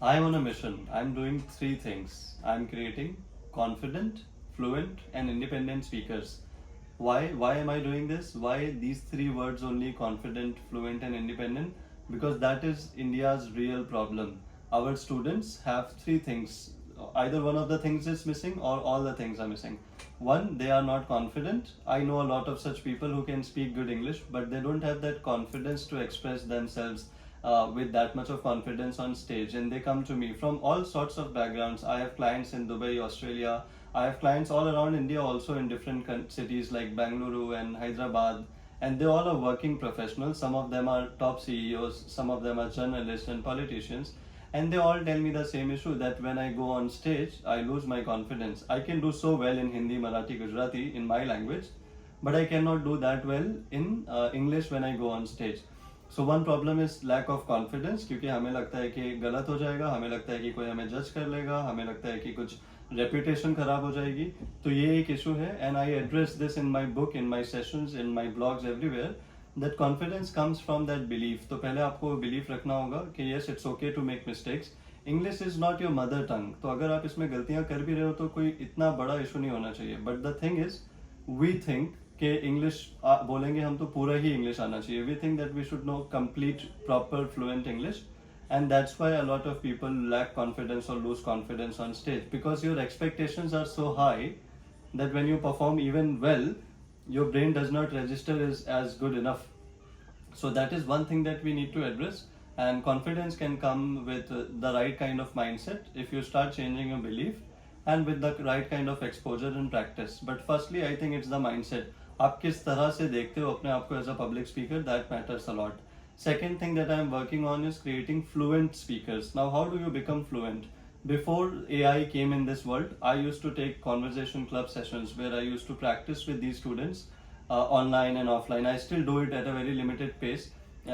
I'm on a mission. I'm doing three things. I'm creating confident, fluent, and independent speakers. Why? Why am I doing this? Why these three words only: confident, fluent, and independent? Because that is India's real problem. Our students have three things. Either one of the things is missing or all the things are missing. One, they are not confident. I know a lot of such people who can speak good English, but they don't have that confidence to express themselves with that much of confidence on stage. And they come to me from all sorts of backgrounds. I have clients in Dubai, Australia. I have clients all around India, also in different cities like Bangalore and Hyderabad. And they all are working professionals. Some of them are top CEOs, some of them are journalists and politicians. And they all tell me the same issue, that when I go on stage, I lose my confidence. I can do so well in Hindi, Marathi, Gujarati in my language, but I cannot do that well in English when I go on stage. So one problem is lack of confidence, क्योंकि हमें लगता है कि गलत हो जाएगा, हमें लगता है कि कोई हमें जज कर लेगा, हमें लगता है कि कुछ reputation खराब हो जाएगी. तो ये एक issue है, and I address this in my book, in my sessions, in my blogs, everywhere. That confidence comes from that belief. तो पहले आपको belief रखना होगा कि yes, it's okay to make mistakes. English is not your mother tongue. तो अगर आप इसमें गलतियाँ कर भी रहे हो तो कोई इतना बड़ा issue नहीं होना चाहिए. But the thing is, we think कि इंग्लिश बोलेंगे हम तो पूरा ही इंग्लिश आना चाहिए. We think that we should know complete proper fluent English, and that's why a lot of people lack confidence और lose confidence on stage, because your expectations are so high that when you perform even well, your brain does not register as good enough. So that is one thing that we need to address, and confidence can come with the right kind of mindset if you start changing your belief and with the right kind of exposure and practice. But firstly, I think it's the mindset. आप किस तरह से देखते हो अपने आप को as a public speaker, that matters a lot. Second thing that I am working on is creating fluent speakers. Now, how do you become fluent? Before AI came in this world, I used to take conversation club sessions where I used to practice with these students online and offline. I still do it at a very limited pace,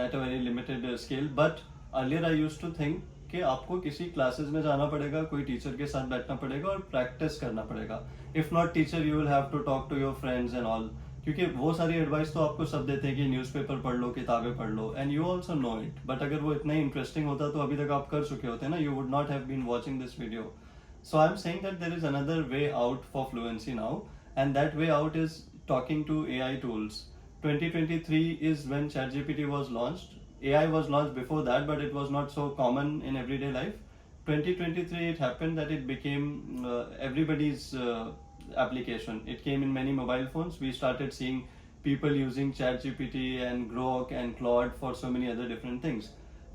at a very limited scale. But earlier I used to think कि आपको किसी classes में जाना पड़ेगा, कोई teacher के साथ बैठना पड़ेगा और प्रैक्टिस करना पड़ेगा. If not teacher, you will have to talk to your friends and all, क्योंकि वो सारी एडवाइस तो आपको सब देते हैं कि न्यूज़पेपर पढ़ लो, किताबें पढ़ लो, and you also know it. But अगर वो इतना ही इंटरेस्टिंग होता तो अभी तक आप कर चुके होते ना, you would not have been watching this video. So I am saying that there is another way out for fluency now, and that way out is talking to AI tools. 2023 is when ChatGPT was launched. AI was launched before that, but it was not so common in everyday life. 2023, it happened that it became everybody's application. It came in many mobile phones. We started seeing people using ChatGPT and Grok and Claude for so many other different things.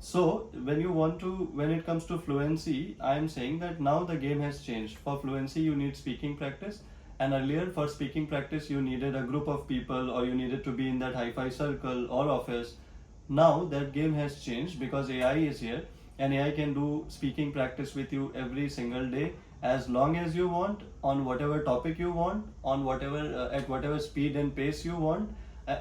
So when it comes to fluency, I am saying that now the game has changed. For fluency, you need speaking practice. And earlier, for speaking practice, you needed a group of people, or you needed to be in that hi-fi circle or office. Now that game has changed because AI is here, and AI can do speaking practice with you every single day, as long as you want, on whatever topic you want, on whatever at whatever speed and pace you want,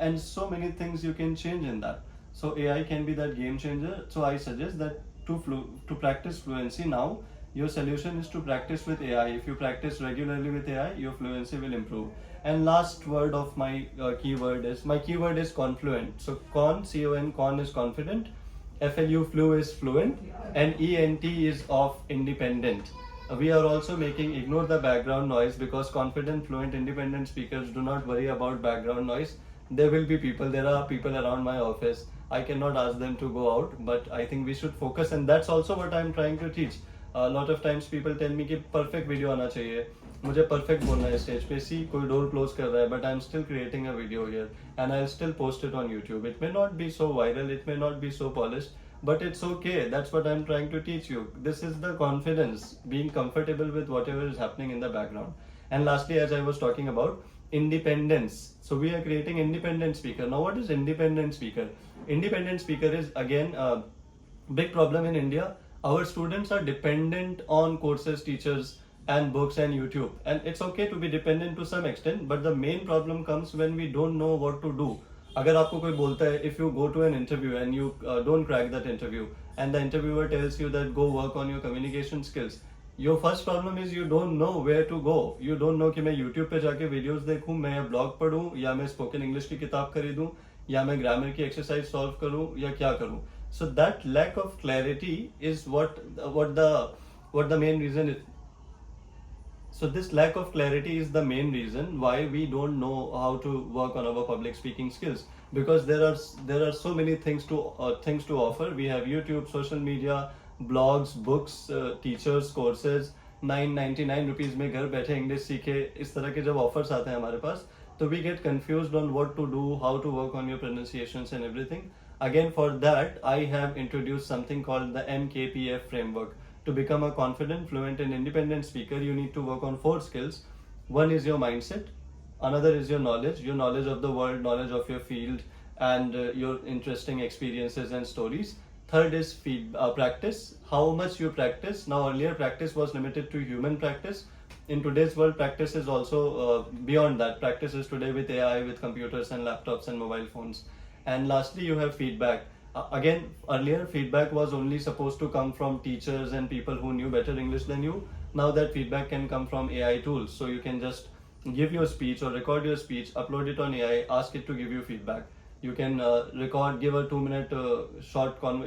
and so many things you can change in that. So AI can be that game changer. So I suggest that to practice fluency now, your solution is to practice with AI. If you practice regularly with AI, your fluency will improve. And last word of my keyword is Confluent. So C-O-N, con is confident, F-L-U, flu is fluent, and E-N-T is of independent. We are also ignore the background noise, because confident, fluent, independent speakers do not worry about background noise. There will be people, there are people around my office. I cannot ask them to go out, but I think we should focus, and that's also what I'm trying to teach. A lot of times people tell me कि perfect video आना चाहिए, मुझे perfect बोलना है stage पे. सी कोई door close कर रहा है, but I'm still creating a video here and I'll still post it on YouTube. It may not be so viral, it may not be so polished, but it's okay. That's what I'm trying to teach you. This is the confidence, being comfortable with whatever is happening in the background. And lastly, as I was talking about, independence. So we are creating independent speaker. Now what is independent speaker? Independent speaker is again a big problem in India. Our students are dependent on courses, teachers, and books and YouTube. And it's okay to be dependent to some extent, but the main problem comes when we don't know what to do. अगर आपको कोई बोलता है, if you go to an interview and you don't crack that interview, and the interviewer tells you that go work on your communication skills, your first problem is you don't know where to go. You don't know कि मैं YouTube पे जाके videos देखूँ, मैं blog पढूँ, या मैं spoken English की किताब खरीदूँ, या मैं grammar की exercise solve करूँ, या क्या करूँ. So that lack of clarity is what the main reason is. So this lack of clarity is the main reason why we don't know how to work on our public speaking skills, because there are so many things to offer. We have YouTube, social media, blogs, books, teachers, courses. 999 rupees में घर बैठे English सीखे, इस तरह के जब offers आते हैं हमारे पास, तो we get confused on what to do, how to work on your pronunciations and everything. Again, for that, I have introduced something called the MKPF Framework. To become a confident, fluent, and independent speaker, you need to work on 4 skills. One is your mindset, another is your knowledge of the world, knowledge of your field, and your interesting experiences and stories. Third is practice, how much you practice. Now, earlier practice was limited to human practice. In today's world, practice is also beyond that. Practice is today with AI, with computers and laptops and mobile phones. And lastly, you have feedback. Again, earlier feedback was only supposed to come from teachers and people who knew better English than you. Now that feedback can come from AI tools. So you can just give your speech or record your speech, upload it on AI, ask it to give you feedback. You can give a 2-minute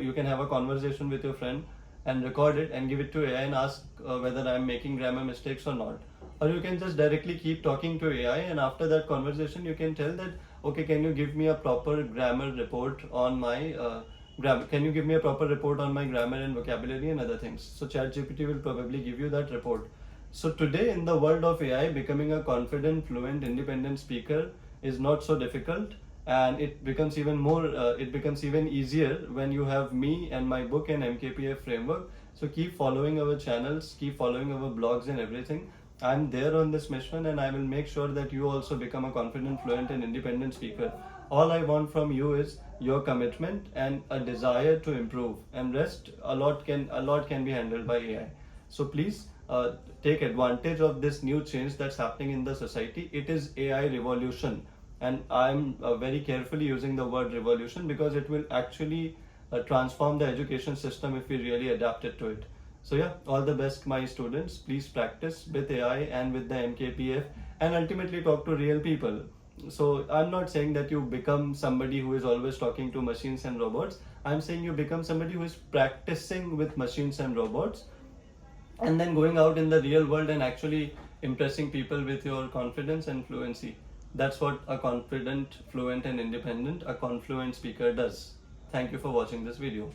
you can have a conversation with your friend and record it and give it to AI and ask whether I'm making grammar mistakes or not. Or you can just directly keep talking to AI, and after that conversation you can tell that, okay, can you give me a proper grammar report on my grammar? Can you give me a proper report on my grammar and vocabulary and other things? So ChatGPT will probably give you that report. So today, in the world of AI, becoming a confident, fluent, independent speaker is not so difficult, and it becomes even easier when you have me and my book and MKPF framework. So keep following our channels, keep following our blogs and everything. I'm there on this mission, and I will make sure that you also become a confident, fluent, and independent speaker. All I want from you is your commitment and a desire to improve, and rest a lot can be handled by AI. So please take advantage of this new change that's happening in the society. It is AI revolution, and I'm very carefully using the word revolution because it will actually transform the education system if we really adapt it to it. So yeah, all the best, my students. Please practice with AI and with the MKPF, and ultimately talk to real people. So I'm not saying that you become somebody who is always talking to machines and robots. I'm saying you become somebody who is practicing with machines and robots, and then going out in the real world and actually impressing people with your confidence and fluency. That's what a confident, fluent, and independent, a confluent speaker does. Thank you for watching this video.